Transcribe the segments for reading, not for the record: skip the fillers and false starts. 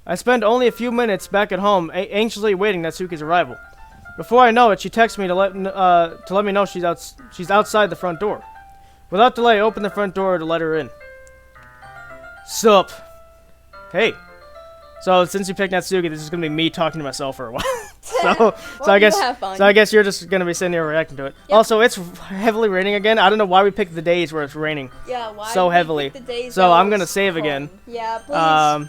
I spend only a few minutes back at home, anxiously awaiting Natsuki's arrival. Before I know it, she texts me to let me know she's outside the front door. Without delay, I open the front door to let her in. Sup? Hey. So since you picked Natsuki, this is gonna be me talking to myself for a while. so I guess you're just gonna be sitting here reacting to it. Yep. Also, it's heavily raining again. I don't know why we picked the days where it's raining. Yeah, why so heavily. Pick the days so I'm gonna save again. Yeah,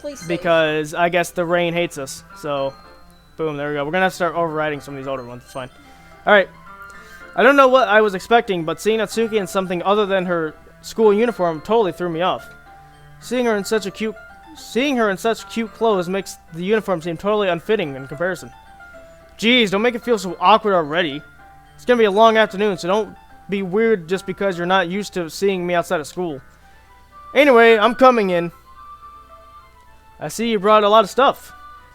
please save. Because I guess the rain hates us. So, boom, there we go. We're gonna have to start overriding some of these older ones. It's fine. All right. I don't know what I was expecting, but seeing Natsuki in something other than her school uniform totally threw me off. Seeing her in such cute clothes makes the uniform seem totally unfitting in comparison. Jeez, don't make it feel so awkward already. It's gonna be a long afternoon, so don't be weird just because you're not used to seeing me outside of school. Anyway, I'm coming in. I see you brought a lot of stuff.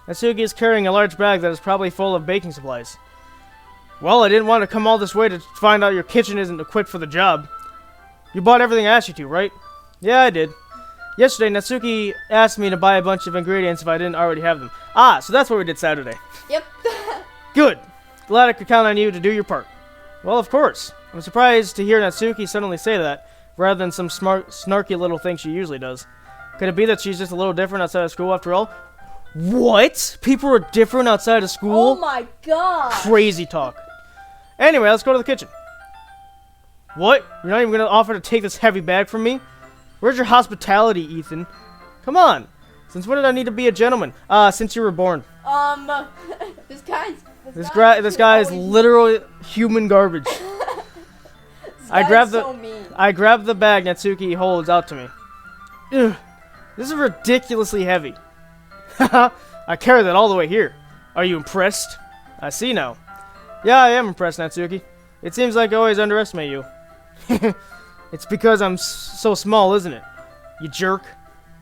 Natsuki is carrying a large bag that is probably full of baking supplies. Well, I didn't want to come all this way to find out your kitchen isn't equipped for the job. You bought everything I asked you to, right? Yeah, I did. Yesterday, Natsuki asked me to buy a bunch of ingredients if I didn't already have them. Ah, so that's what we did Saturday. Yep. Good. Glad I could count on you to do your part. Well, of course. I'm surprised to hear Natsuki suddenly say that, rather than some snarky little thing she usually does. Could it be that she's just a little different outside of school after all? What? People are different outside of school? Oh my god. Crazy talk. Anyway, let's go to the kitchen. What? You're not even going to offer to take this heavy bag from me? Where's your hospitality, Ethan? Come on. Since when did I need to be a gentleman? Since you were born. This guy is literally human garbage. I grab the bag Natsuki holds out to me. Ugh, this is ridiculously heavy. Haha, I carry that all the way here. Are you impressed? I see now. Yeah, I am impressed, Natsuki. It seems like I always underestimate you. It's because I'm so small, isn't it? You jerk.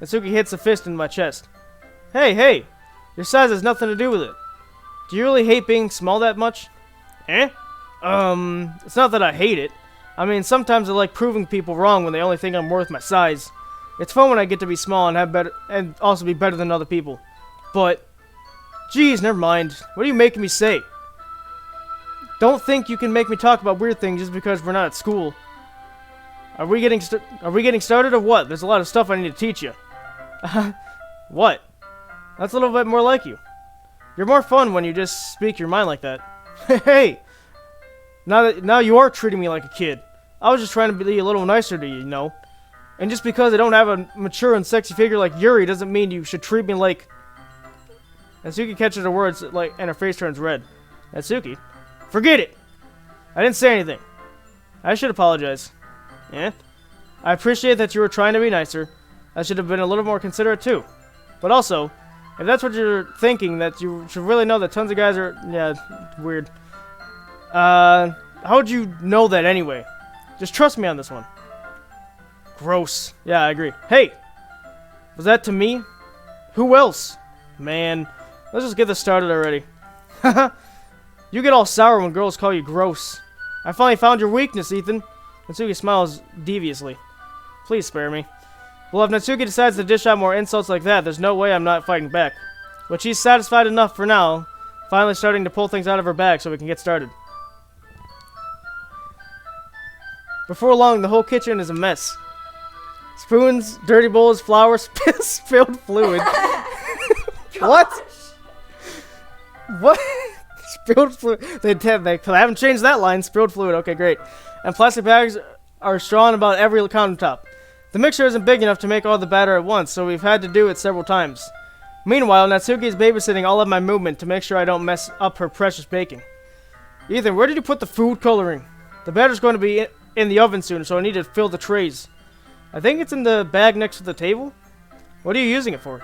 Natsuki hits a fist in my chest. Hey, your size has nothing to do with it. Do you really hate being small that much? Eh? It's not that I hate it. I mean, sometimes I like proving people wrong when they only think I'm worth my size. It's fun when I get to be small and also be better than other people. But, geez, never mind. What are you making me say? Don't think you can make me talk about weird things just because we're not at school. Are we getting started or what? There's a lot of stuff I need to teach you. What? That's a little bit more like you. You're more fun when you just speak your mind like that. Hey! Now you are treating me like a kid. I was just trying to be a little nicer to you, you know. And just because I don't have a mature and sexy figure like Yuri doesn't mean you should treat me like... Natsuki catches her words and her face turns red. Natsuki? Forget it! I didn't say anything. I should apologize. Eh? I appreciate that you were trying to be nicer. I should have been a little more considerate too. But also, if that's what you're thinking, that you should really know that tons of guys are... Yeah, weird. How'd you know that anyway? Just trust me on this one. Gross. Yeah, I agree. Hey! Was that to me? Who else? Man, let's just get this started already. Haha. You get all sour when girls call you gross. I finally found your weakness, Ethan. Natsuki smiles deviously. Please spare me. Well, if Natsuki decides to dish out more insults like that, there's no way I'm not fighting back. But she's satisfied enough for now, finally starting to pull things out of her bag so we can get started. Before long, the whole kitchen is a mess. Spoons, dirty bowls, flour, spilled fluid. What? What? Spilled fluid. They haven't changed that line. Spilled fluid. Okay, great. And plastic bags are strewn about every countertop. The mixture isn't big enough to make all the batter at once, so we've had to do it several times. Meanwhile, Natsuki is babysitting all of my movement to make sure I don't mess up her precious baking. Ethan, where did you put the food coloring? The batter's going to be in the oven soon, so I need to fill the trays. I think it's in the bag next to the table. What are you using it for?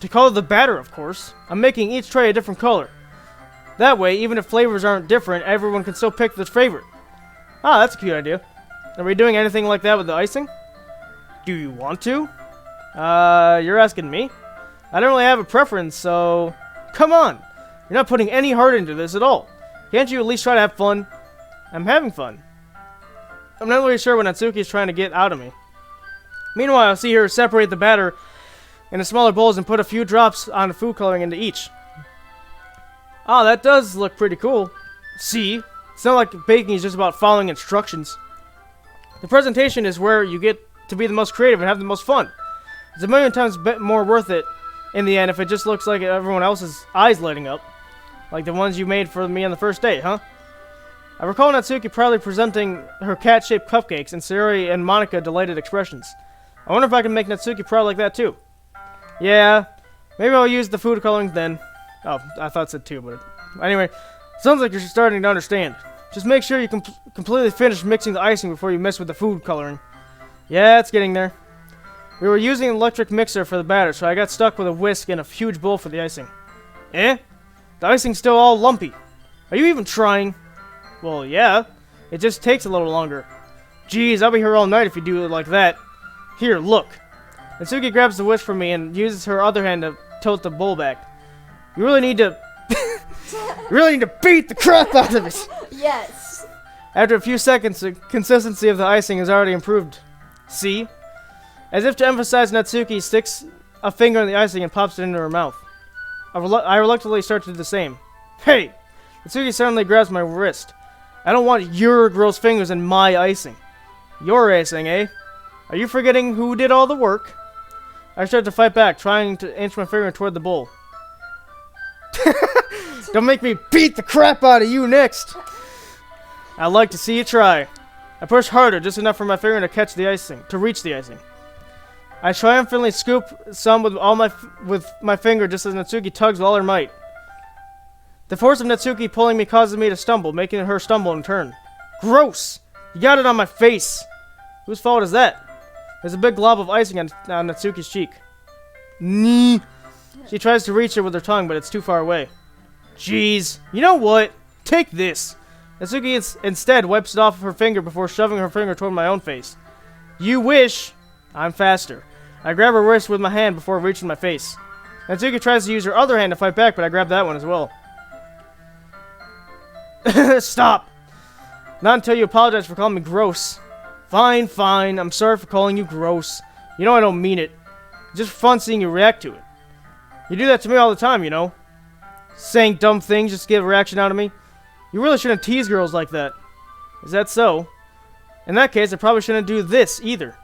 To color the batter, of course. I'm making each tray a different color. That way, even if flavors aren't different, everyone can still pick their favorite. Ah, that's a cute idea. Are we doing anything like that with the icing? Do you want to? You're asking me? I don't really have a preference, so... Come on! You're not putting any heart into this at all. Can't you at least try to have fun? I'm having fun. I'm not really sure what Natsuki is trying to get out of me. Meanwhile, I see her separate the batter into smaller bowls and put a few drops on the food coloring into each. Ah, that does look pretty cool. See? It's not like baking is just about following instructions. The presentation is where you get to be the most creative and have the most fun. It's a million times more worth it in the end if it just looks like everyone else's eyes lighting up. Like the ones you made for me on the first date, huh? I recall Natsuki proudly presenting her cat-shaped cupcakes and Sayori and Monika delighted expressions. I wonder if I can make Natsuki proud like that too. Yeah, maybe I'll use the food coloring then. Oh, I thought it said two, but anyway, sounds like you're starting to understand. Just make sure you completely finish mixing the icing before you mess with the food coloring. Yeah, it's getting there. We were using an electric mixer for the batter, so I got stuck with a whisk and a huge bowl for the icing. Eh? The icing's still all lumpy. Are you even trying? Well, yeah. It just takes a little longer. Jeez, I'll be here all night if you do it like that. Here, look. Natsuki grabs the whisk from me and uses her other hand to tilt the bowl back. You really need to... you really need to beat the crap out of it! Yes. After a few seconds, the consistency of the icing has already improved. See? As if to emphasize, Natsuki sticks a finger in the icing and pops it into her mouth. I reluctantly start to do the same. Hey! Natsuki suddenly grabs my wrist. I don't want your gross fingers in my icing. Your icing, eh? Are you forgetting who did all the work? I start to fight back, trying to inch my finger toward the bowl. Don't make me beat the crap out of you next! I'd like to see you try. I push harder, just enough for my finger to catch the icing, to reach the icing. I triumphantly scoop some with my finger just as Natsuki tugs with all her might. The force of Natsuki pulling me causes me to stumble, making her stumble in turn. Gross! You got it on my face! Whose fault is that? There's a big glob of icing on Natsuki's cheek. Nee. She tries to reach it with her tongue, but it's too far away. Jeez. You know what? Take this. Natsuki instead wipes it off of her finger before shoving her finger toward my own face. You wish. I'm faster. I grab her wrist with my hand before reaching my face. Natsuki tries to use her other hand to fight back, but I grab that one as well. Stop! Not until you apologize for calling me gross. Fine, fine. I'm sorry for calling you gross. You know I don't mean it. It's just fun seeing you react to it. You do that to me all the time, you know. Saying dumb things just to get a reaction out of me. You really shouldn't tease girls like that. Is that so? In that case, I probably shouldn't do this either.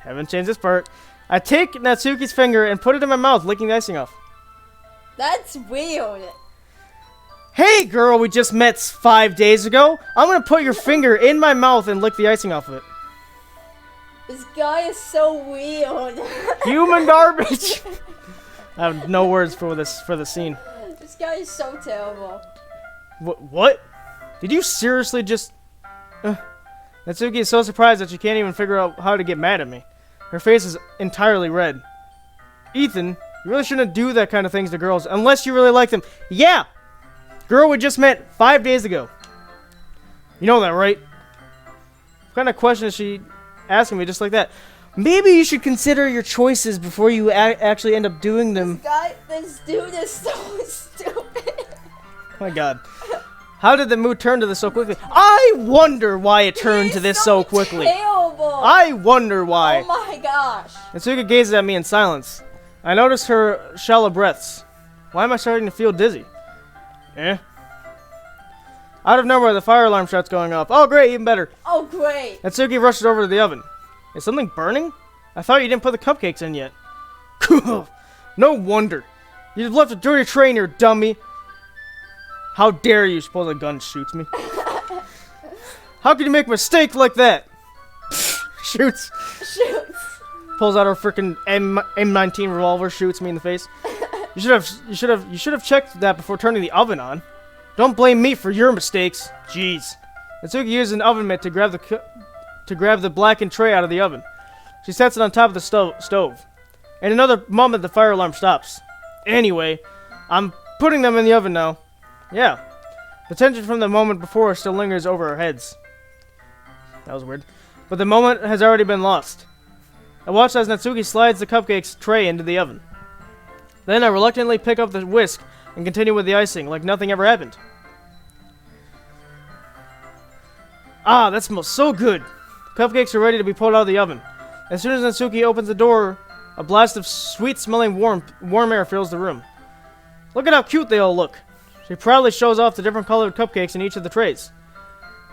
Haven't changed this part. I take Natsuki's finger and put it in my mouth, licking the icing off. That's weird. Hey, girl we just met 5 days ago. I'm gonna put your finger in my mouth and lick the icing off of it. This guy is so weird. Human garbage. I have no words for the scene. This guy is so terrible. What? Did you seriously just... Natsuki is so surprised that she can't even figure out how to get mad at me. Her face is entirely red. Ethan, you really shouldn't do that kind of things to girls unless you really like them. Yeah! Girl we just met 5 days ago. You know that, right? What kind of question is she asking me just like that? Maybe you should consider your choices before you actually end up doing them. This dude is so stupid. Oh my god. How did the mood turn to this so quickly? I wonder why it turned to this so quickly. Terrible. I wonder why. Oh my gosh. Natsuki gazes at me in silence. I notice her shallow breaths. Why am I starting to feel dizzy? Eh? Out of nowhere, the fire alarm starts going off. Oh, great, even better. Oh, great. Natsuki rushes over to the oven. Is something burning? I thought you didn't put the cupcakes in yet. No wonder. You left a dirty tray in here, dummy. How dare you? Suppose a gun shoots me. How can you make a mistake like that? Shoots. Pulls out her freaking M19 revolver, shoots me in the face. You should have checked that before turning the oven on. Don't blame me for your mistakes. Jeez. Natsuki uses an oven mitt to grab the blackened tray out of the oven. She sets it on top of the stove. In another moment, the fire alarm stops. Anyway, I'm putting them in the oven now. Yeah. The tension from the moment before still lingers over our heads. That was weird. But the moment has already been lost. I watch as Natsuki slides the cupcakes tray into the oven. Then I reluctantly pick up the whisk and continue with the icing like nothing ever happened. Ah, that smells so good. Cupcakes are ready to be pulled out of the oven. As soon as Natsuki opens the door A blast of sweet-smelling warm air fills the room. Look at how cute they all look. She proudly shows off the different colored cupcakes in each of the trays.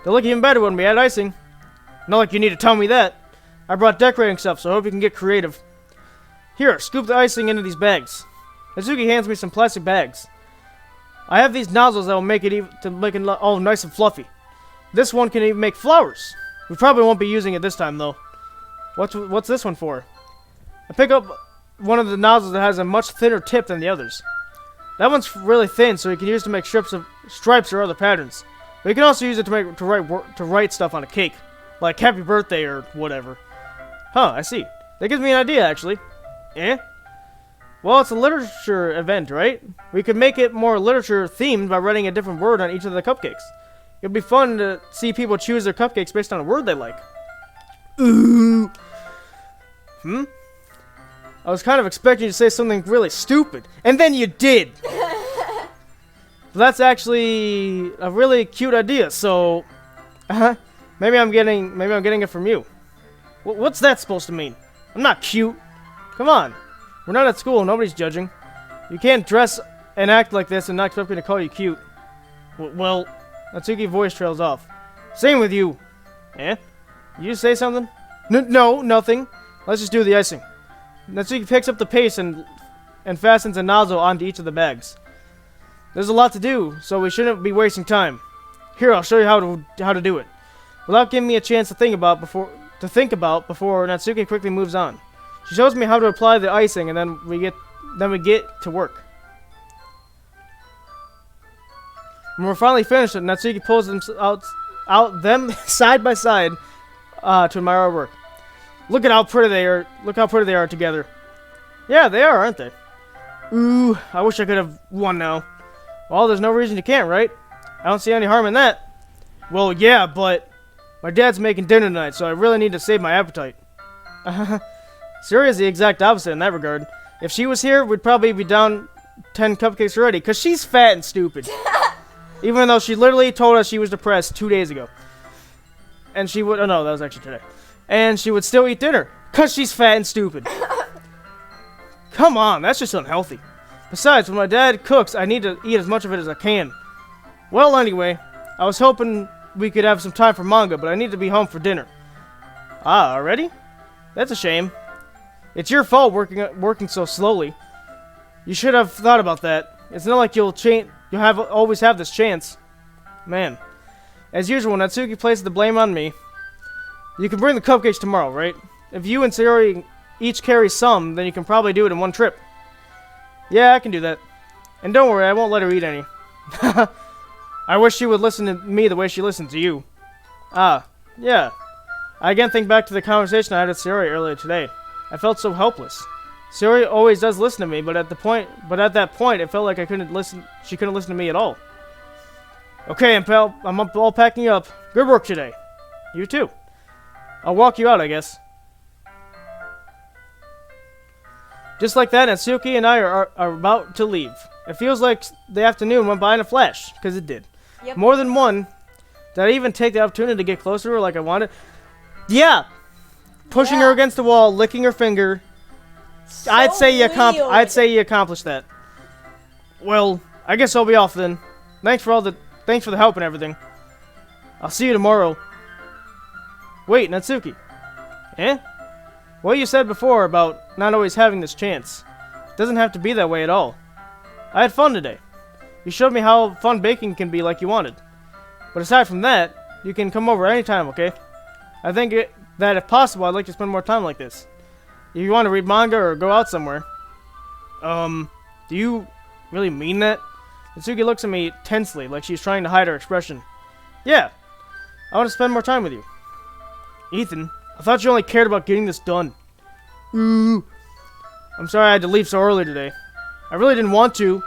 They look even better when we add icing. Not like you need to tell me that. I brought decorating stuff, so I hope you can get creative. Here, scoop the icing into these bags. Natsuki hands me some plastic bags. I have these nozzles that will make it all nice and fluffy. This one can even make flowers. We probably won't be using it this time, though. What's this one for? I pick up one of the nozzles that has a much thinner tip than the others. That one's really thin, so you can use it to make stripes or other patterns. But you can also use it to write stuff on a cake, like happy birthday or whatever. Huh, I see. That gives me an idea, actually. Eh? Well, it's a literature event, right? We could make it more literature-themed by writing a different word on each of the cupcakes. It'd be fun to see people choose their cupcakes based on a word they like. Ooh. I was kind of expecting you to say something really stupid, and then you did! That's actually a really cute idea, so... maybe I'm getting it from you. What's that supposed to mean? I'm not cute. Come on. We're not at school. Nobody's judging. You can't dress and act like this and not expect me to call you cute. Well, Natsuki's voice trails off. Same with you. Eh? You say something? No, nothing. Let's just do the icing. Natsuki picks up the paste and fastens a nozzle onto each of the bags. There's a lot to do, so we shouldn't be wasting time. Here, I'll show you how to do it. Without giving me a chance to think about before Natsuki quickly moves on. She shows me how to apply the icing, and then we get to work. When we're finally finished, Natsuki pulls them out side by side to admire our work. Look at how pretty they are. Look how pretty they are together. Yeah, they are, aren't they? Ooh, I wish I could have won now. Well, there's no reason you can't, right? I don't see any harm in that. Well, yeah, but my dad's making dinner tonight, so I really need to save my appetite. Sayori is the exact opposite in that regard. If she was here, we'd probably be down 10 cupcakes already, because she's fat and stupid. Even though she literally told us she was depressed 2 days ago. And she would... Oh, no, that was actually today. And she would still eat dinner, because she's fat and stupid. Come on, that's just unhealthy. Besides, when my dad cooks, I need to eat as much of it as I can. Well, anyway, I was hoping we could have some time for manga, but I need to be home for dinner. Ah, already? That's a shame. It's your fault working so slowly. You should have thought about that. It's not like you'll always have this chance. Man. As usual, Natsuki places the blame on me. You can bring the cupcakes tomorrow, right? If you and Sayori each carry some, then you can probably do it in one trip. Yeah, I can do that. And don't worry, I won't let her eat any. I wish she would listen to me the way she listened to you. Ah, yeah. I again think back to the conversation I had with Sayori earlier today. I felt so helpless. Sayori always does listen to me, but at that point, it felt like she couldn't listen to me at all. Okay, I'm all packing up. Good work today. You too. I'll walk you out, I guess. Just like that, Natsuki and I are about to leave. It feels like the afternoon went by in a flash, because it did. Yep. More than one. Did I even take the opportunity to get closer to her like I wanted? Yeah! Pushing her against the wall, licking her finger. So I'd say you accomplished that. Well, I guess I'll be off then. Thanks for the help and everything. I'll see you tomorrow. Wait, Natsuki. Eh? What you said before about not always having this chance. It doesn't have to be that way at all. I had fun today. You showed me how fun baking can be like you wanted. But aside from that, you can come over anytime, okay? I think that if possible, I'd like to spend more time like this. If you want to read manga or go out somewhere. Do you really mean that? Natsuki looks at me tensely, like she's trying to hide her expression. Yeah, I want to spend more time with you. Ethan, I thought you only cared about getting this done. Ooh. I'm sorry I had to leave so early today. I really didn't want to.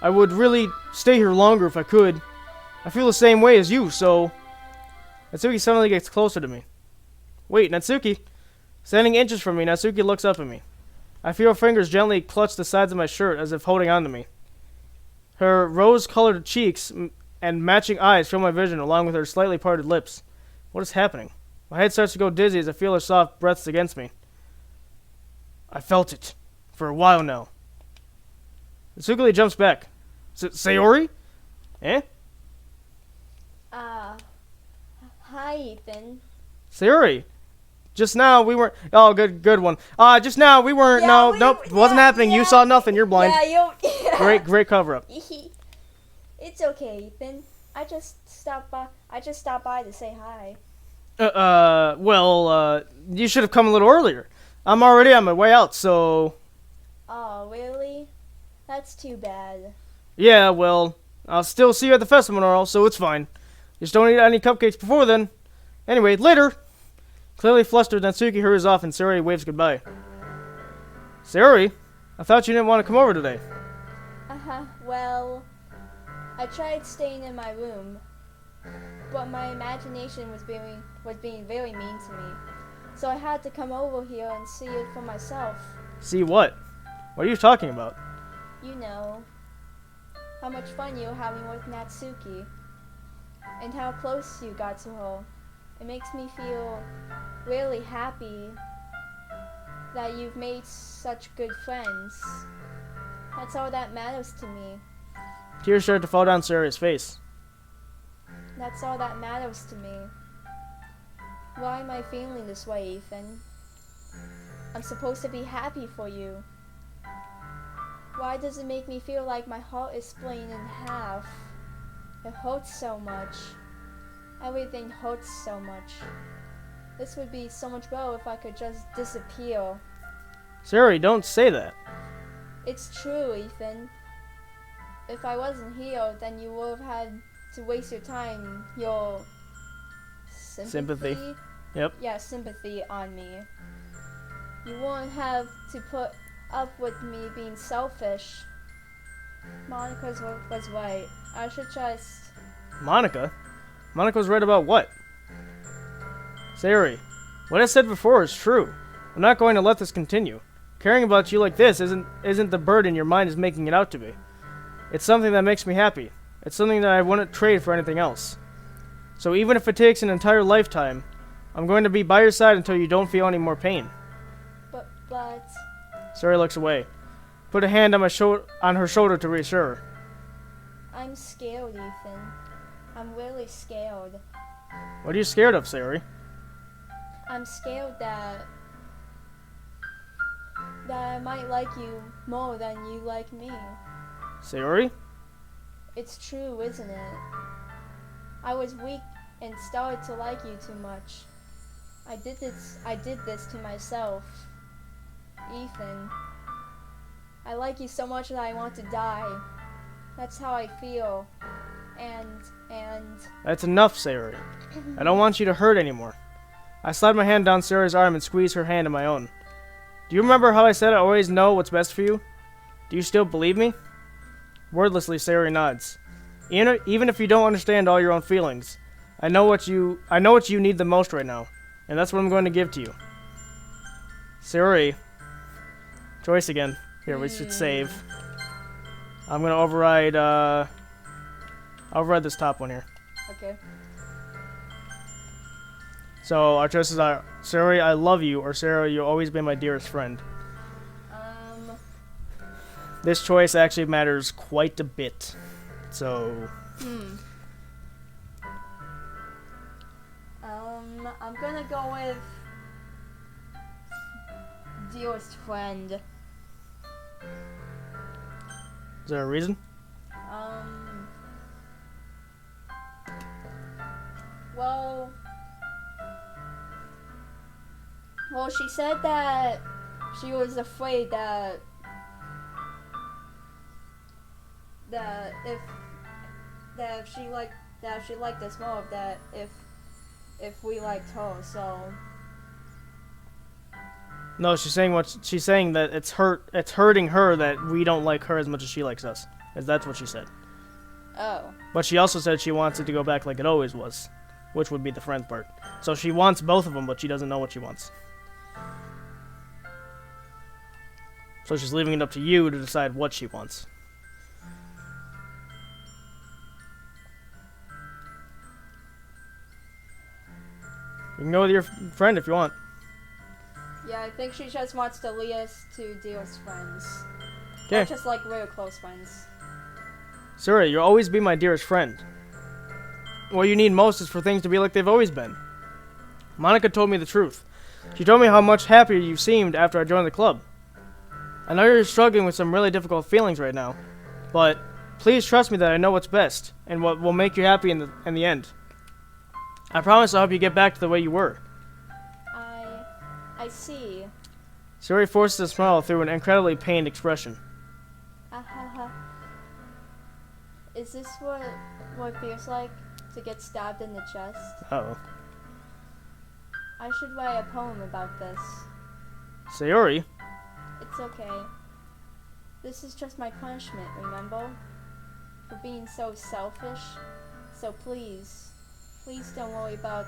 I would really stay here longer if I could. I feel the same way as you, so... Natsuki suddenly gets closer to me. Wait, Natsuki. Standing inches from me, Natsuki looks up at me. I feel her fingers gently clutch the sides of my shirt as if holding on to me. Her rose-colored cheeks and matching eyes fill my vision along with her slightly parted lips. What is happening? My head starts to go dizzy as I feel her soft breaths against me. I felt it. For a while now. Natsuki jumps back. Sayori? Eh? Hi, Ethan. Sayori. Just now we weren't. Oh, good one. Just now we weren't. Yeah, Nope. It wasn't happening. You saw nothing. You're blind. Yeah, you. Great cover up. It's okay, Ethan. I just stopped by to say hi. Well, you should have come a little earlier. I'm already on my way out, so. Oh, really? That's too bad. Yeah, well, I'll still see you at the festival tomorrow, so it's fine. Just don't eat any cupcakes before then. Anyway, later. Clearly flustered, Natsuki hurries off and Sayori waves goodbye. Sayori? I thought you didn't want to come over today. Well, I tried staying in my room, but my imagination was being very mean to me. So I had to come over here and see it for myself. See what? What are you talking about? You know, how much fun you're having with Natsuki, and how close you got to her. It makes me feel really happy that you've made such good friends. That's all that matters to me. Tears started to fall down Sayori's face. That's all that matters to me. Why am I feeling this way, Ethan? I'm supposed to be happy for you. Why does it make me feel like my heart is splitting in half? It hurts so much. Everything hurts so much. This would be so much better if I could just disappear. Sayori, don't say that. It's true, Ethan. If I wasn't here, then you would have had to waste your time, your sympathy? Yep. Yeah, sympathy on me. You wouldn't have to put up with me being selfish. Monika was right. I should just... Monika? Monika was right about what? Sayori, what I said before is true. I'm not going to let this continue. Caring about you like this isn't the burden your mind is making it out to be. It's something that makes me happy. It's something that I wouldn't trade for anything else. So even if it takes an entire lifetime, I'm going to be by your side until you don't feel any more pain. But... Sayori looks away. Put a hand on her shoulder to reassure her. I'm scared, Ethan. I'm really scared. What are you scared of, Sayori? I'm scared that I might like you more than you like me. Sayori? It's true, isn't it? I was weak and started to like you too much. I did this to myself. Ethan, I like you so much that I want to die. That's how I feel. And... That's enough, Sayori. I don't want you to hurt anymore. I slide my hand down Sayori's arm and squeeze her hand in my own. Do you remember how I said I always know what's best for you? Do you still believe me? Wordlessly, Sayori nods. Even if you don't understand all your own feelings, I know what you need the most right now, and that's what I'm going to give to you. Sayori. Choice again. Here, we should save. I'm going to override this top one here. Okay. So our choices are Sayori, I love you, or Sayori, you'll always be my dearest friend. This choice actually matters quite a bit. So. I'm gonna go with dearest friend. Is there a reason? Well, she said that she was afraid that if she liked us more, that if we liked her, so. No, she's saying that it's hurting her that we don't like her as much as she likes us. That's what she said. Oh. But she also said she wants it to go back like it always was, which would be the friend part. So she wants both of them, but she doesn't know what she wants. So she's leaving it up to you to decide what she wants. You can go with your friend if you want. Yeah, I think she just wants to lead us to deal as friends. Okay. Or just like real close friends. Sayori, you'll always be my dearest friend. What you need most is for things to be like they've always been. Monika told me the truth. She told me how much happier you seemed after I joined the club. I know you're struggling with some really difficult feelings right now, but please trust me that I know what's best and what will make you happy in the end. I promise I'll help you get back to the way you were. I see. Sayori forces a smile through an incredibly pained expression. Is this what it feels like to get stabbed in the chest? Uh-oh. I should write a poem about this. Sayori? It's okay. This is just my punishment, remember? For being so selfish. So please don't worry about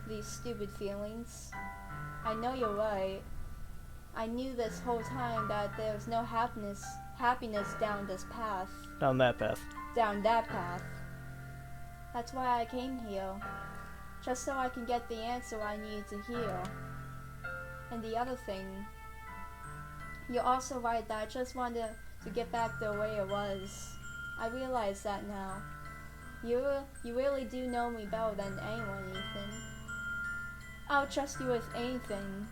these stupid feelings. I know you're right. I knew this whole time that there was no happiness down this path. Down that path. Down that path. That's why I came here. Just so I can get the answer I need to hear. And the other thing, you're also right that I just wanted to get back the way it was. I realize that now. You really do know me better than anyone, Ethan. I'll trust you with anything.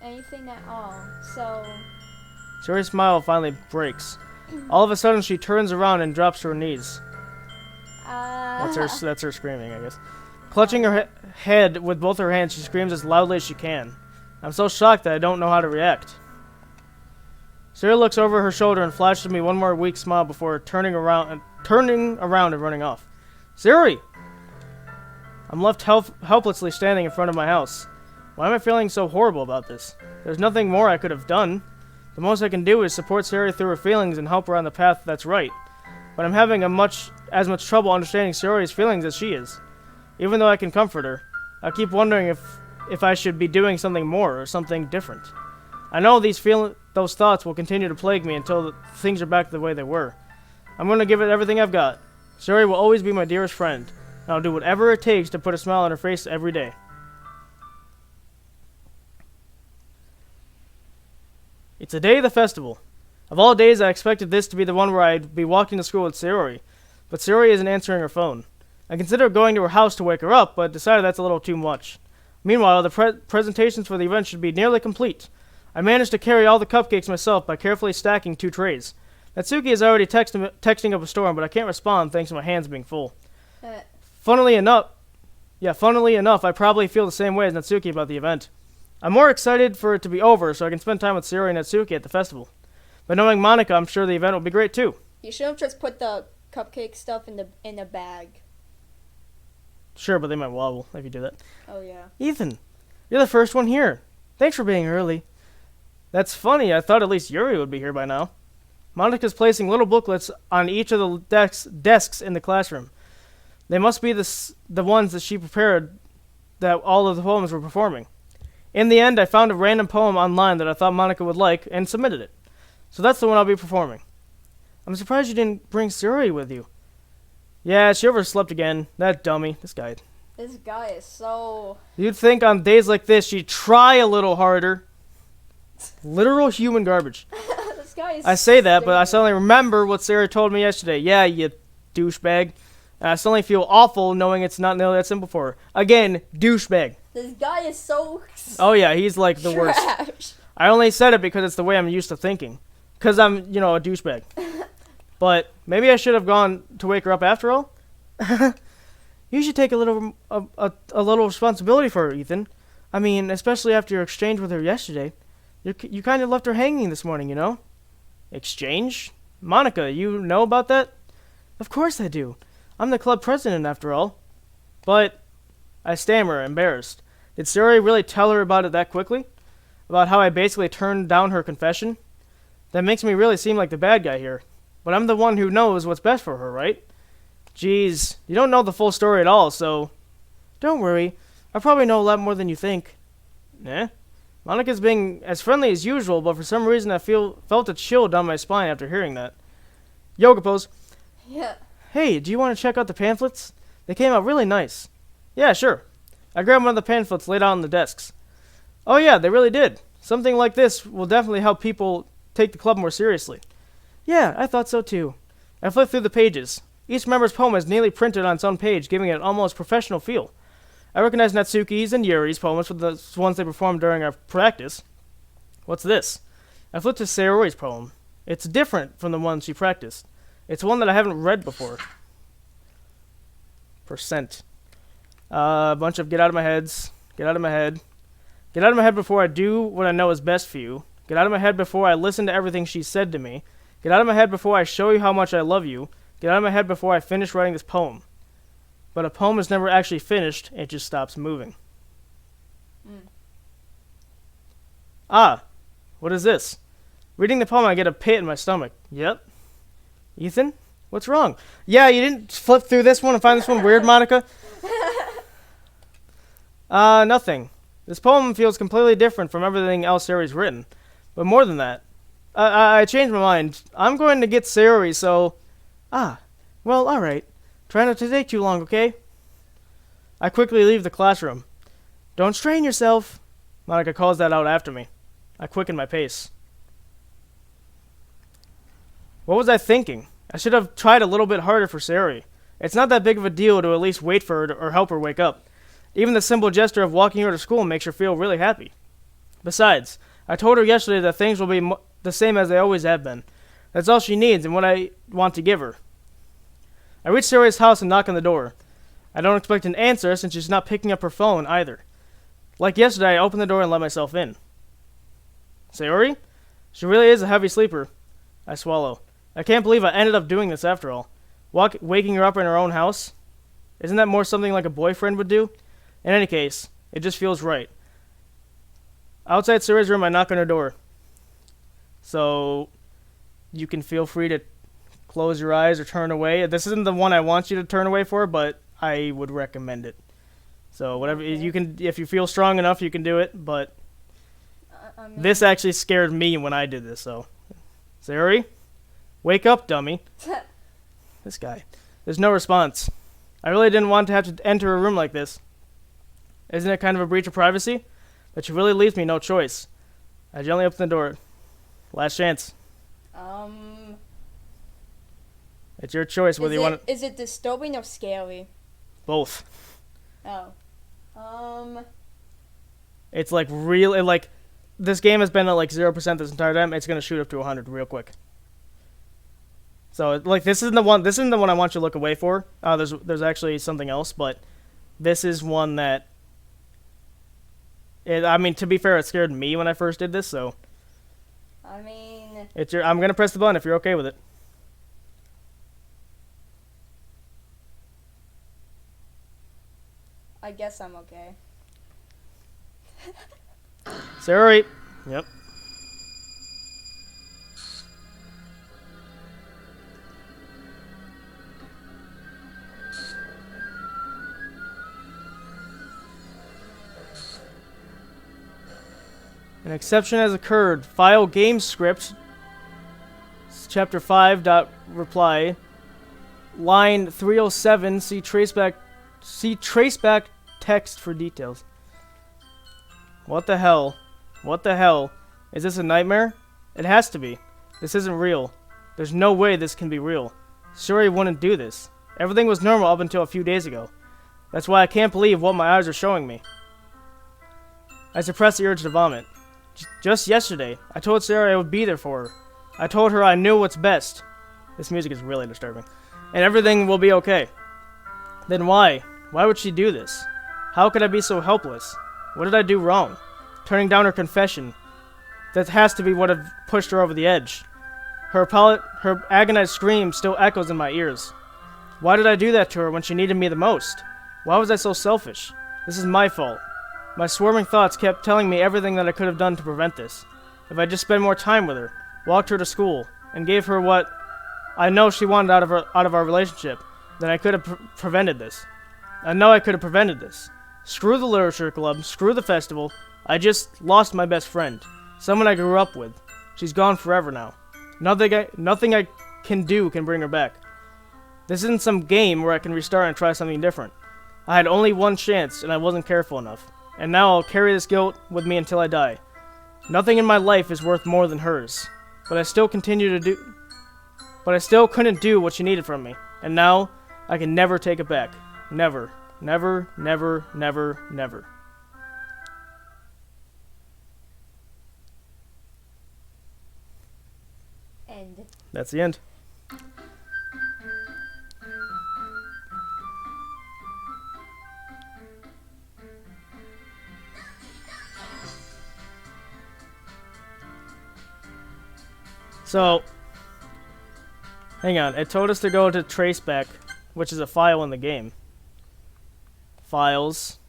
Anything at all. So... Sayori's smile finally breaks. All of a sudden, she turns around and drops to her knees. That's her screaming, I guess. Clutching her head with both her hands, she screams as loudly as she can. I'm so shocked that I don't know how to react. Sayori looks over her shoulder and flashes me one more weak smile before turning around and running off. Sayori! I'm left helplessly standing in front of my house. Why am I feeling so horrible about this? There's nothing more I could have done. The most I can do is support Sayori through her feelings and help her on the path that's right. But I'm having as much trouble understanding Sayori's feelings as she is. Even though I can comfort her, I keep wondering if I should be doing something more or something different. I know those thoughts will continue to plague me until things are back to the way they were. I'm going to give it everything I've got. Sayori will always be my dearest friend, and I'll do whatever it takes to put a smile on her face every day. It's the day of the festival. Of all days, I expected this to be the one where I'd be walking to school with Sayori, but Sayori isn't answering her phone. I considered going to her house to wake her up, but decided that's a little too much. Meanwhile, the presentations for the event should be nearly complete. I managed to carry all the cupcakes myself by carefully stacking 2 trays. Natsuki is already texting up a storm, but I can't respond thanks to my hands being full. Funnily enough, I probably feel the same way as Natsuki about the event. I'm more excited for it to be over so I can spend time with Sayori and Natsuki at the festival. But knowing Monika, I'm sure the event will be great too. You should have just put the cupcake stuff in a bag. Sure, but they might wobble if you do that. Oh, yeah. Ethan, you're the first one here. Thanks for being early. That's funny. I thought at least Yuri would be here by now. Monika's placing little booklets on each of the desks in the classroom. They must be the ones that she prepared that all of the poems were performing. In the end, I found a random poem online that I thought Monika would like and submitted it. So that's the one I'll be performing. I'm surprised you didn't bring Sayori with you. Yeah, she overslept again. That dummy. This guy is so... You'd think on days like this she'd try a little harder. Literal human garbage. This guy is... I say that, but I suddenly remember what Sayori told me yesterday. Yeah, you douchebag. And I suddenly feel awful knowing it's not nearly that simple for her. Again, douchebag. This guy is so... Oh yeah, he's like the worst. I only said it because it's the way I'm used to thinking. Because I'm, a douchebag. But maybe I should have gone to wake her up after all. You should take a little responsibility for her, Ethan. I mean, especially after your exchange with her yesterday. You kind of left her hanging this morning, you know? Exchange? Monika, you know about that? Of course I do. I'm the club president after all. But I stammer, embarrassed. Did Sayori really tell her about it that quickly? About how I basically turned down her confession? That makes me really seem like the bad guy here. But I'm the one who knows what's best for her, right? Jeez, you don't know the full story at all, so... Don't worry. I probably know a lot more than you think. Eh? Monika's being as friendly as usual, but for some reason I felt a chill down my spine after hearing that. Yoga pose. Yeah. Hey, do you want to check out the pamphlets? They came out really nice. Yeah, sure. I grabbed one of the pamphlets laid out on the desks. Oh yeah, they really did. Something like this will definitely help people take the club more seriously. Yeah, I thought so too. I flipped through the pages. Each member's poem is neatly printed on its own page, giving it an almost professional feel. I recognize Natsuki's and Yuri's poems from the ones they performed during our practice. What's this? I flipped to Sayori's poem. It's different from the one she practiced. It's one that I haven't read before. Percent. A bunch of get out of my heads. Get out of my head. Get out of my head before I do what I know is best for you. Get out of my head before I listen to everything she said to me. Get out of my head before I show you how much I love you. Get out of my head before I finish writing this poem. But a poem is never actually finished, it just stops moving. Ah, what is this? Reading the poem, I get a pit in my stomach. Yep. Ethan? What's wrong? Yeah, you didn't flip through this one and find this one weird, Monika? Nothing. This poem feels completely different from everything else Sayori's written. But more than that, I changed my mind. I'm going to get Sayori, so... Ah, well, alright. Try not to take too long, okay? I quickly leave the classroom. Don't strain yourself. Monika calls that out after me. I quicken my pace. What was I thinking? I should have tried a little bit harder for Sayori. It's not that big of a deal to at least wait for her or help her wake up. Even the simple gesture of walking her to school makes her feel really happy. Besides, I told her yesterday that things will be the same as they always have been. That's all she needs and what I want to give her. I reach Sayori's house and knock on the door. I don't expect an answer since she's not picking up her phone either. Like yesterday, I open the door and let myself in. Sayori? She really is a heavy sleeper. I swallow. I can't believe I ended up doing this after all. Waking her up in her own house? Isn't that more something like a boyfriend would do? In any case, it just feels right. Outside Sayori's room, I knock on her door. So, you can feel free to close your eyes or turn away. This isn't the one I want you to turn away for, but I would recommend it. So whatever you can, if you feel strong enough, you can do it. But this actually scared me when I did this. So, Sayori, wake up, dummy. This guy. There's no response. I really didn't want to have to enter a room like this. Isn't it kind of a breach of privacy? But she really leaves me no choice. I gently open the door. Last chance. It's your choice whether you want to... Is it disturbing or scary? Both. Oh. It's like real... Like, this game has been at like 0% this entire time. It's going to shoot up to 100 real quick. So, like, this isn't the one I want you to look away for. There's actually something else, but this is one that... I mean, to be fair, it scared me when I first did this, so... I mean... I'm going to press the button if you're okay with it. I guess I'm okay. Sayori. Yep. An exception has occurred. File game script. Chapter 5. Reply. Line 307. See traceback text for details. What the hell? What the hell? Is this a nightmare? It has to be. This isn't real. There's no way this can be real. Sayori wouldn't do this. Everything was normal up until a few days ago. That's why I can't believe what my eyes are showing me. I suppress the urge to vomit. Just yesterday, I told Sayori I would be there for her. I told her I knew what's best. This music is really disturbing. And everything will be okay. Then why? Why would she do this? How could I be so helpless? What did I do wrong? Turning down her confession. That has to be what have pushed her over the edge. Her agonized scream still echoes in my ears. Why did I do that to her when she needed me the most? Why was I so selfish? This is my fault. My swarming thoughts kept telling me everything that I could have done to prevent this. If I just spent more time with her, walked her to school, and gave her what I know she wanted out of our relationship, then I could have prevented this. I know I could have prevented this. Screw the literature club, screw the festival. I just lost my best friend. Someone I grew up with. She's gone forever now. Nothing I can do can bring her back. This isn't some game where I can restart and try something different. I had only one chance, and I wasn't careful enough. And now I'll carry this guilt with me until I die. Nothing in my life is worth more than hers. But I still couldn't do what she needed from me. And now, I can never take it back. Never. Never, never, never, never. End. That's the end. So, hang on. It told us to go to traceback, which is a file in the game. Files.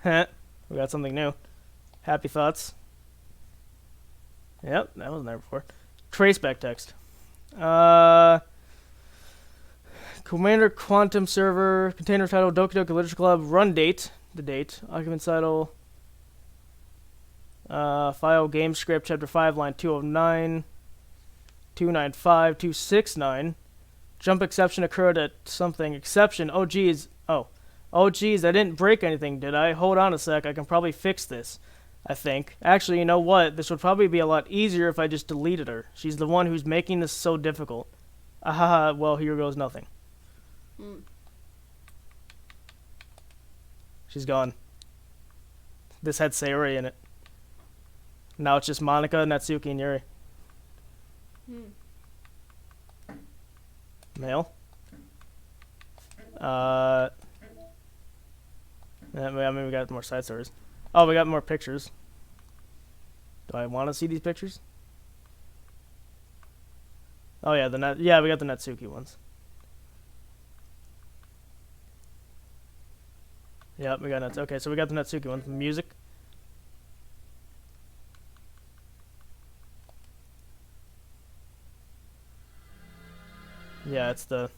Heh. We got something new. Happy thoughts. Yep, that wasn't there before. Traceback text. Commander Quantum Server. Container title Doki Doki Literature Club. Run date. The date. Occupant title. File game script chapter 5 line 209 295 269. Jump exception occurred at something. Exception. Oh geez. Oh geez, I didn't break anything, did I? Hold on a sec, I can probably fix this. I think. Actually, you know what? This would probably be a lot easier if I just deleted her. She's the one who's making this so difficult. Ahaha, well, here goes nothing. She's gone. This had Sayori in it. Now it's just Monika, Natsuki, and Yuri. Mail. I mean, we got more side stories. Oh, we got more pictures. Do I want to see these pictures? Oh yeah, we got the Natsuki ones. Yep, we got okay, so we got the Natsuki ones. Music. Yeah, it's the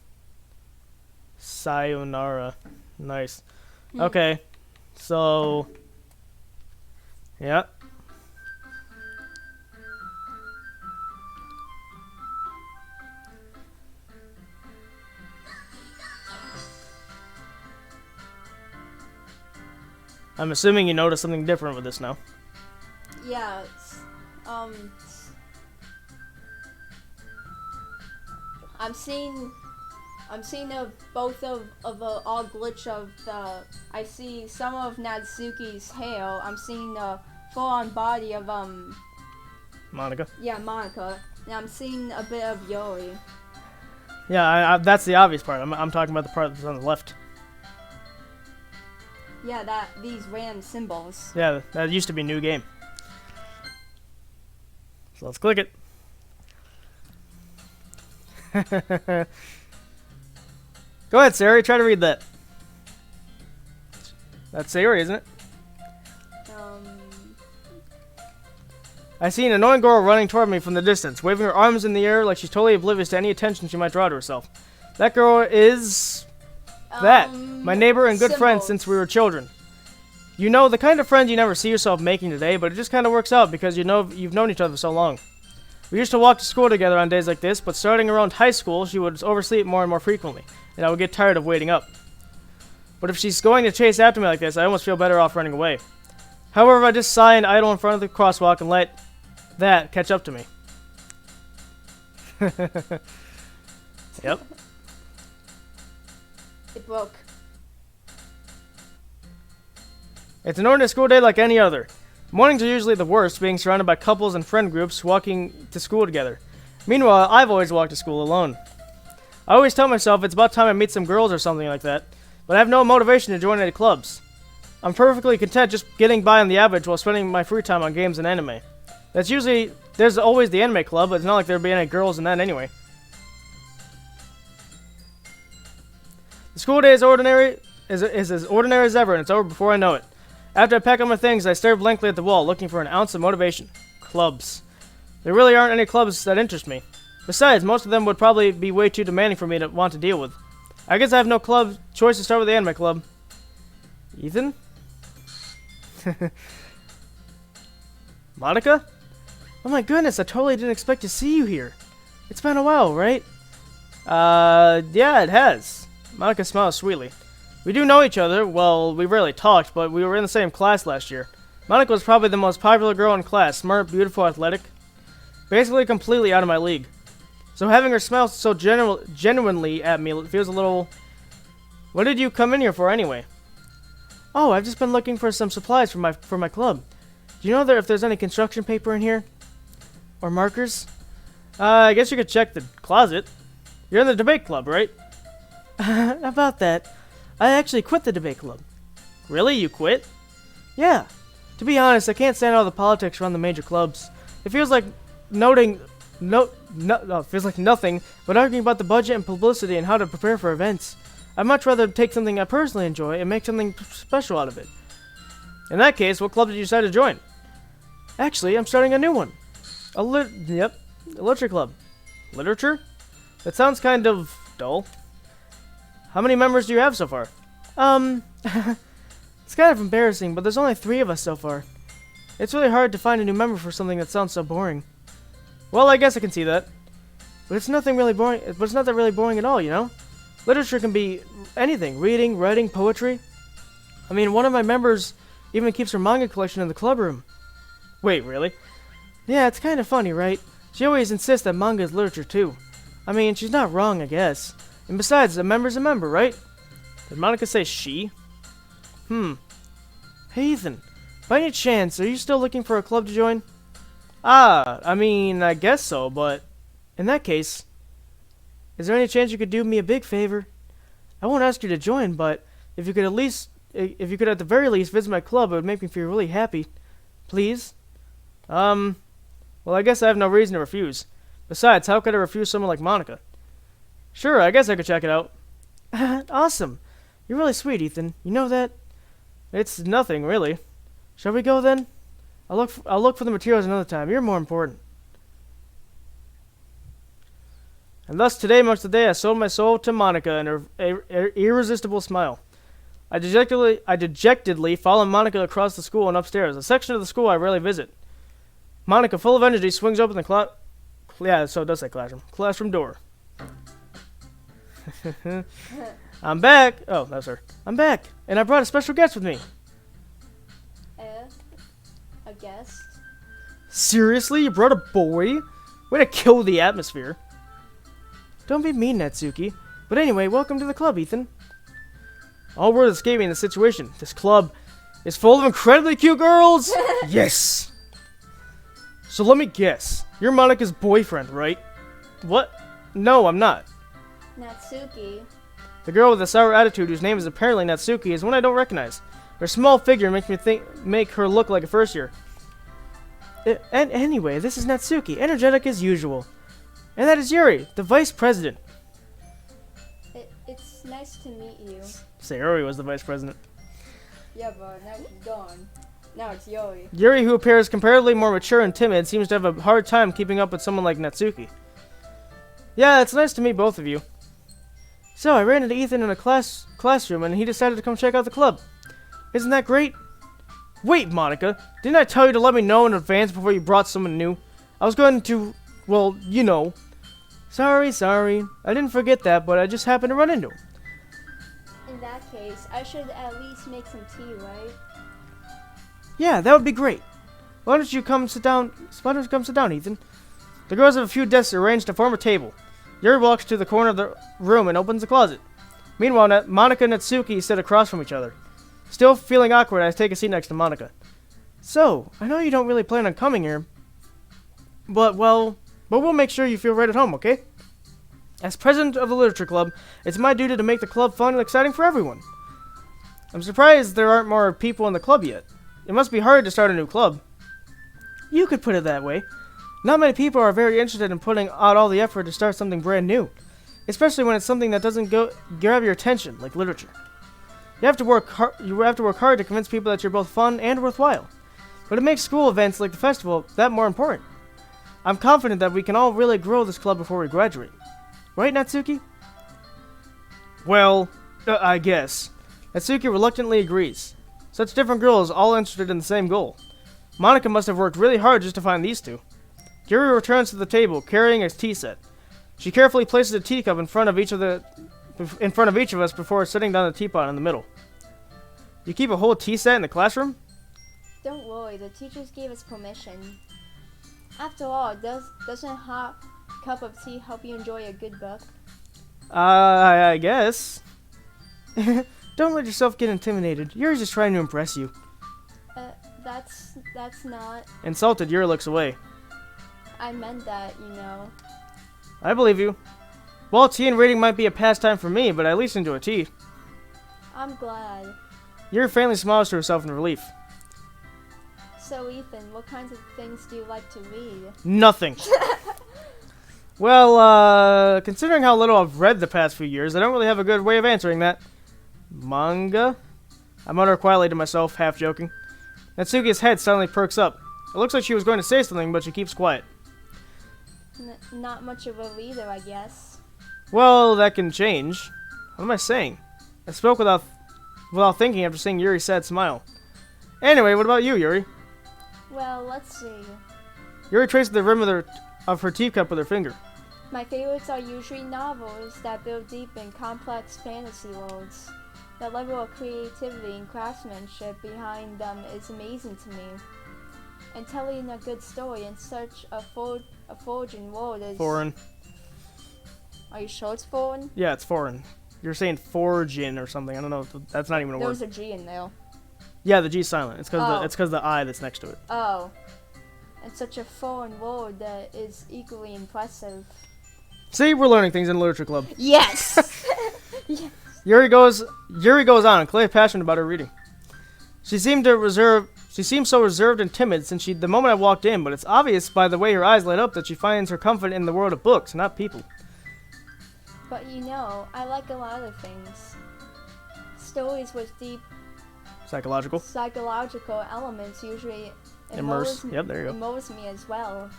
Sayonara. Nice. Okay, so yeah. I'm assuming you noticed something different with this now. Yeah, I'm seeing both of all glitch of the. I see some of Natsuki's hair. I'm seeing the full-on body of Monika. Yeah, Monika. And I'm seeing a bit of Yuri. Yeah, that's the obvious part. I'm talking about the part that's on the left. Yeah, these random symbols. Yeah, that used to be new game. So let's click it. Go ahead, Sayori. Try to read that. That's Sayori, isn't it? I see an annoying girl running toward me from the distance, waving her arms in the air like she's totally oblivious to any attention she might draw to herself. That girl is... my neighbor and good friend since we were children. You know, the kind of friend you never see yourself making today, but it just kind of works out because you've known each other so long. We used to walk to school together on days like this, but starting around high school, she would oversleep more and more frequently, and I would get tired of waiting up. But if she's going to chase after me like this, I almost feel better off running away. However, I just sigh and idle in front of the crosswalk and let that catch up to me. Yep. It broke. It's an ordinary school day like any other. Mornings are usually the worst, being surrounded by couples and friend groups walking to school together. Meanwhile, I've always walked to school alone. I always tell myself it's about time I meet some girls or something like that, but I have no motivation to join any clubs. I'm perfectly content just getting by on the average while spending my free time on games and anime. There's always the anime club, but it's not like there'd be any girls in that anyway. The school day is as ordinary as ever, and it's over before I know it. After I pack up my things, I stare blankly at the wall, looking for an ounce of motivation. Clubs. There really aren't any clubs that interest me. Besides, most of them would probably be way too demanding for me to want to deal with. I guess I have no club choice to start with the anime club. Ethan? Monika? Oh my goodness, I totally didn't expect to see you here. It's been a while, right? Yeah, it has. Monika smiles sweetly. We do know each other. Well, we rarely talked, but we were in the same class last year. Monika was probably the most popular girl in class, smart, beautiful, athletic. Basically completely out of my league. So having her smile so genuinely at me feels a little... What did you come in here for anyway? Oh, I've just been looking for some supplies for my club. Do you know if there's any construction paper in here? Or markers? I guess you could check the closet. You're in the debate club, right? About that. I actually quit the debate club. Really? You quit? Yeah. To be honest, I can't stand all the politics around the major clubs. It feels like feels like nothing but arguing about the budget and publicity and how to prepare for events. I'd much rather take something I personally enjoy and make something special out of it. In that case, what club did you decide to join? Actually, I'm starting a new one. A literature club. Literature? That sounds kind of dull. How many members do you have so far? It's kind of embarrassing, but there's only 3 of us so far. It's really hard to find a new member for something that sounds so boring. Well, I guess I can see that. But it's nothing really boring. But it's not that really boring at all, you know? Literature can be anything. Reading, writing, poetry. I mean, one of my members even keeps her manga collection in the club room. Wait, really? Yeah, it's kind of funny, right? She always insists that manga is literature, too. I mean, she's not wrong, I guess. And besides, a member's a member, right? Did Monika say she? Hey, Ethan. By any chance, are you still looking for a club to join? I mean, I guess so, but... In that case... Is there any chance you could do me a big favor? I won't ask you to join, but if you could at the very least visit my club, it would make me feel really happy. Please? Well, I guess I have no reason to refuse. Besides, how could I refuse someone like Monika? Sure, I guess I could check it out. Awesome. You're really sweet, Ethan. You know that? It's nothing, really. Shall we go, then? I'll look for the materials another time. You're more important. And thus today marks the day I sold my soul to Monika and her irresistible smile. I dejectedly follow Monika across the school and upstairs, a section of the school I rarely visit. Monika, full of energy, swings open the classroom door. I'm back. Oh, that's her. I'm back, and I brought a special guest with me. A guest? Seriously? You brought a boy? Way to kill the atmosphere. Don't be mean, Natsuki. But anyway, welcome to the club, Ethan. All words escape me in the situation. This club is full of incredibly cute girls! Yes! So let me guess. You're Monika's boyfriend, right? What? No, I'm not. Natsuki. The girl with the sour attitude, whose name is apparently Natsuki, is one I don't recognize. Her small figure makes me make her look like a first year. And anyway, this is Natsuki, energetic as usual. And that is Yuri, the vice president. It's nice to meet you. Sayori was the vice president. Yeah, but now she's gone. Now it's Yuri. Yuri, who appears comparatively more mature and timid, seems to have a hard time keeping up with someone like Natsuki. Yeah, it's nice to meet both of you. So, I ran into Ethan in a classroom, and he decided to come check out the club. Isn't that great? Wait, Monika, didn't I tell you to let me know in advance before you brought someone new? I was going to, well, you know. Sorry. I didn't forget that, but I just happened to run into him. In that case, I should at least make some tea, right? Yeah, that would be great. Why don't you come sit down? Ethan? The girls have a few desks arranged to form a table. Yuri walks to the corner of the room and opens the closet. Meanwhile, Monika and Natsuki sit across from each other. Still feeling awkward, I take a seat next to Monika. So, I know you don't really plan on coming here, but we'll make sure you feel right at home, okay? As president of the literature club, it's my duty to make the club fun and exciting for everyone. I'm surprised there aren't more people in the club yet. It must be hard to start a new club. You could put it that way. Not many people are very interested in putting out all the effort to start something brand new, especially when it's something that doesn't grab your attention, like literature. You have to work hard to convince people that you're both fun and worthwhile. But it makes school events like the festival that more important. I'm confident that we can all really grow this club before we graduate. Right, Natsuki? Well, I guess. Natsuki reluctantly agrees. Such different girls, all interested in the same goal. Monika must have worked really hard just to find these two. Yuri returns to the table, carrying a tea set. She carefully places a teacup in front of each of us before setting down the teapot in the middle. You keep a whole tea set in the classroom? Don't worry, the teachers gave us permission. After all, doesn't a hot cup of tea help you enjoy a good book? I guess. Don't let yourself get intimidated. Yuri's just trying to impress you. That's not... Insulted, Yuri looks away. I meant that, you know. I believe you. Well, tea and reading might be a pastime for me, but I at least enjoy tea. I'm glad. Yuri faintly smiles to herself in relief. So, Ethan, what kinds of things do you like to read? Nothing. Well, considering how little I've read the past few years, I don't really have a good way of answering that. Manga? I mutter quietly to myself, half joking. Natsuki's head suddenly perks up. It looks like she was going to say something, but she keeps quiet. Not much of a reader, I guess. Well, that can change. What am I saying? I spoke without thinking after seeing Yuri's sad smile. Anyway, what about you, Yuri? Well, let's see. Yuri traces the rim of her teacup with her finger. My favorites are usually novels that build deep and complex fantasy worlds. The level of creativity and craftsmanship behind them is amazing to me. And telling a good story in such a foreign world is... Foreign. Are you sure it's foreign? Yeah, it's foreign. You're saying forgin or something. I don't know. That's not even a word. There was a G in there. Yeah, the G's silent. It's because the I that's next to it. Oh. And such a foreign world that is equally impressive. See, we're learning things in literature club. Yes! Yes. Yuri goes on, clearly passionate about her reading. She seemed so reserved and timid since the moment I walked in, but it's obvious by the way her eyes light up that she finds her comfort in the world of books, not people. But you know, I like a lot of things. Stories with deep Psychological elements usually immerse. Yep, there you go. Immerse me as well.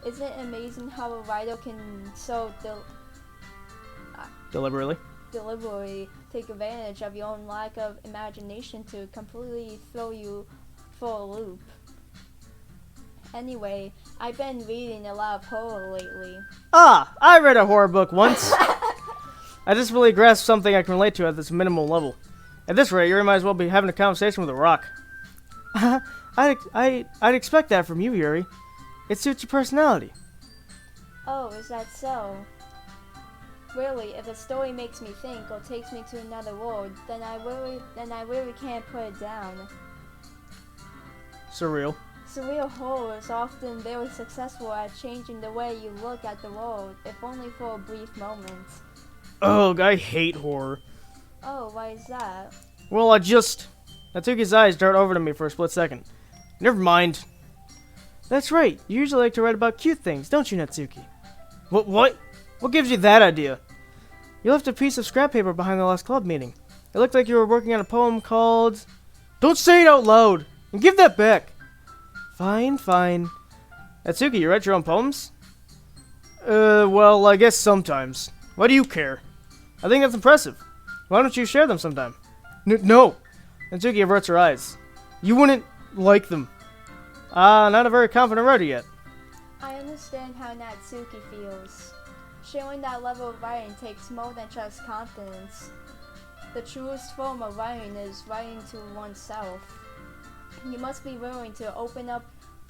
Isn't it amazing how a writer can so Deliberately take advantage of your own lack of imagination to completely throw you for a loop? Anyway, I've been reading a lot of horror lately. Ah, I read a horror book once. I just really grasped something I can relate to at this minimal level. At this rate, Yuri might as well be having a conversation with a rock. I'd expect that from you, Yuri. It suits your personality. Oh, is that so? Really, if a story makes me think or takes me to another world, then I really can't put it down. Surreal. Surreal horror is often very successful at changing the way you look at the world, if only for a brief moment. Ugh, I hate horror. Oh, why is that? Well, Natsuki's eyes dart over to me for a split second. Never mind. That's right. You usually like to write about cute things, don't you, Natsuki? What? What gives you that idea? You left a piece of scrap paper behind the last club meeting. It looked like you were working on a poem called... Don't say it out loud! And give that back! Fine. Natsuki, you write your own poems? Well, I guess sometimes. Why do you care? I think that's impressive. Why don't you share them sometime? No! Natsuki averts her eyes. You wouldn't like them. Not a very confident writer yet. I understand how Natsuki feels. Showing that level of writing takes more than just confidence. The truest form of writing is writing to oneself. You must be willing to open up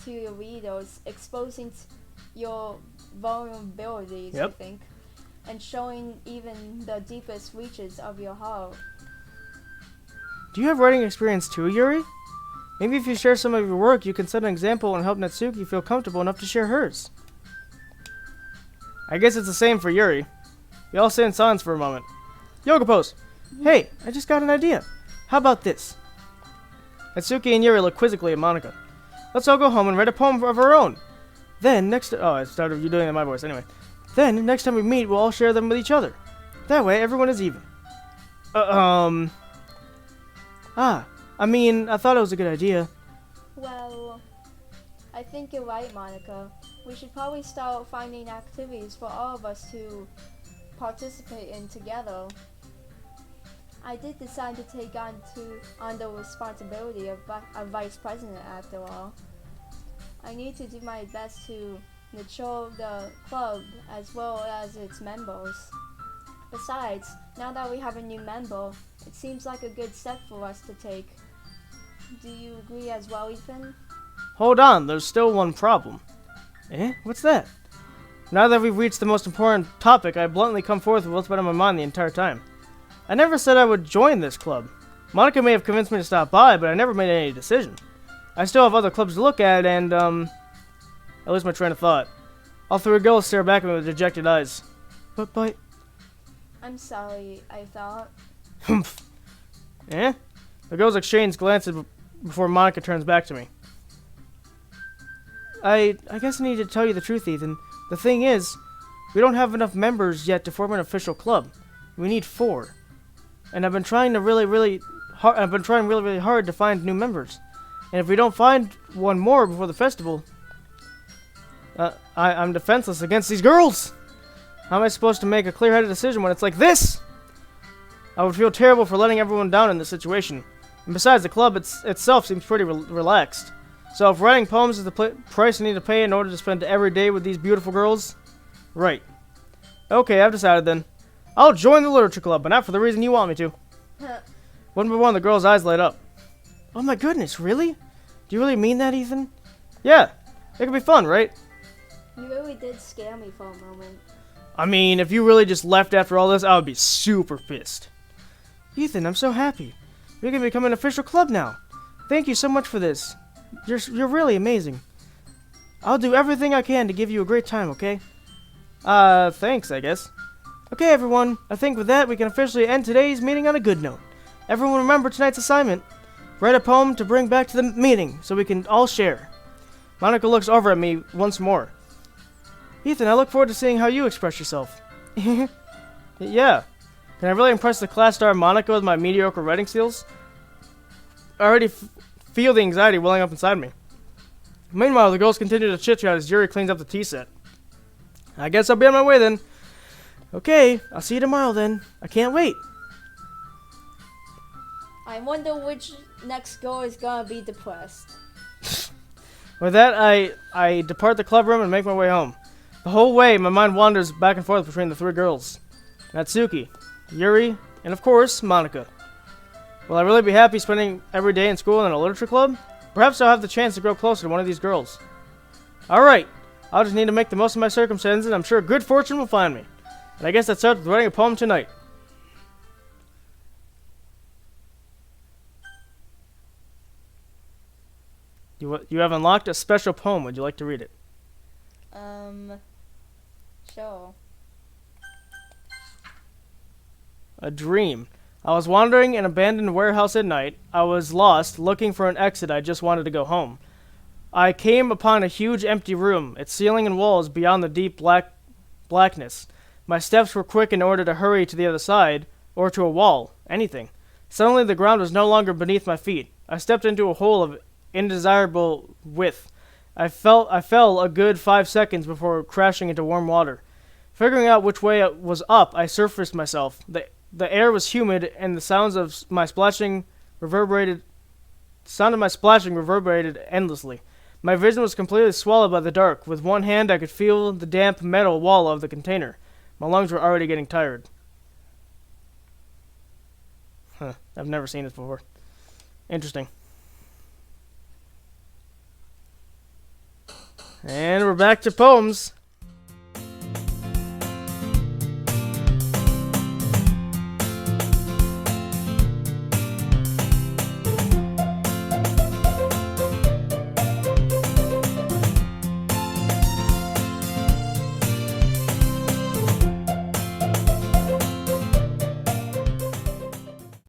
to your readers, exposing your vulnerabilities, Yep. I think, and showing even the deepest reaches of your heart. Do you have writing experience too, Yuri? Maybe if you share some of your work, you can set an example and help Natsuki feel comfortable enough to share hers. I guess it's the same for Yuri. We all sit in silence for a moment. Yoga pose. Hey, I just got an idea. How about this? Natsuki and Yuri look quizzically at Monika. Let's all go home and write a poem of our own. Then, I started you doing it in my voice anyway. Then, next time we meet, we'll all share them with each other. That way, everyone is even. I thought it was a good idea. Well, I think you're right, Monika. We should probably start finding activities for all of us to participate in together. I did decide to take on the responsibility of vice president after all. I need to do my best to nurture the club as well as its members. Besides, now that we have a new member, it seems like a good step for us to take. Do you agree as well, Ethan? Hold on, there's still one problem. Eh? What's that? Now that we've reached the most important topic, I bluntly come forth with what's been on my mind the entire time. I never said I would join this club. Monika may have convinced me to stop by, but I never made any decision. I still have other clubs to look at, and, I lose my train of thought. All three girls stare back at me with dejected eyes. But... I'm sorry, I thought... Humph. Eh? The girls exchange glances before Monika turns back to me. I guess I need to tell you the truth, Ethan. The thing is, we don't have enough members yet to form an official club. We need 4. And I've been trying really hard to find new members. And if we don't find one more before the festival, I'm defenseless against these girls. How am I supposed to make a clear-headed decision when it's like this? I would feel terrible for letting everyone down in this situation. And besides, the club itself seems pretty relaxed. So if writing poems is the price I need to pay in order to spend every day with these beautiful girls, right. Okay, I've decided then. I'll join the literature club, but not for the reason you want me to. One by one, the girl's eyes light up. Oh my goodness, really? Do you really mean that, Ethan? Yeah, it could be fun, right? You really did scare me for a moment. I mean, if you really just left after all this, I would be super pissed. Ethan, I'm so happy. You're going to become an official club now. Thank you so much for this. You're really amazing. I'll do everything I can to give you a great time, okay? Thanks, I guess. Okay, everyone. I think with that, we can officially end today's meeting on a good note. Everyone remember tonight's assignment. Write a poem to bring back to the meeting so we can all share. Monika looks over at me once more. Ethan, I look forward to seeing how you express yourself. Yeah. Can I really impress the class star Monika with my mediocre writing skills? I already feel the anxiety welling up inside me. Meanwhile, the girls continue to chit-chat as Yuri cleans up the tea set. I guess I'll be on my way then. Okay, I'll see you tomorrow then. I can't wait. I wonder which next girl is gonna be depressed. With that, I depart the club room and make my way home. The whole way, my mind wanders back and forth between the 3 girls. Natsuki, Yuri, and of course, Monika. Will I really be happy spending every day in school in a literature club? Perhaps I'll have the chance to grow closer to one of these girls. Alright, I'll just need to make the most of my circumstances, and I'm sure good fortune will find me. And I guess that starts with writing a poem tonight. You have unlocked a special poem. Would you like to read it? Sure. A dream. I was wandering in an abandoned warehouse at night. I was lost, looking for an exit. I just wanted to go home. I came upon a huge empty room, its ceiling and walls beyond the deep blackness. My steps were quick in order to hurry to the other side, or to a wall, anything. Suddenly the ground was no longer beneath my feet. I stepped into a hole of indesirable width. I fell a good 5 seconds before crashing into warm water. Figuring out which way was up, I surfaced myself. The air was humid, and the sound of my splashing reverberated endlessly. My vision was completely swallowed by the dark. With one hand, I could feel the damp metal wall of the container. My lungs were already getting tired. I've never seen this before. Interesting. And we're back to poems.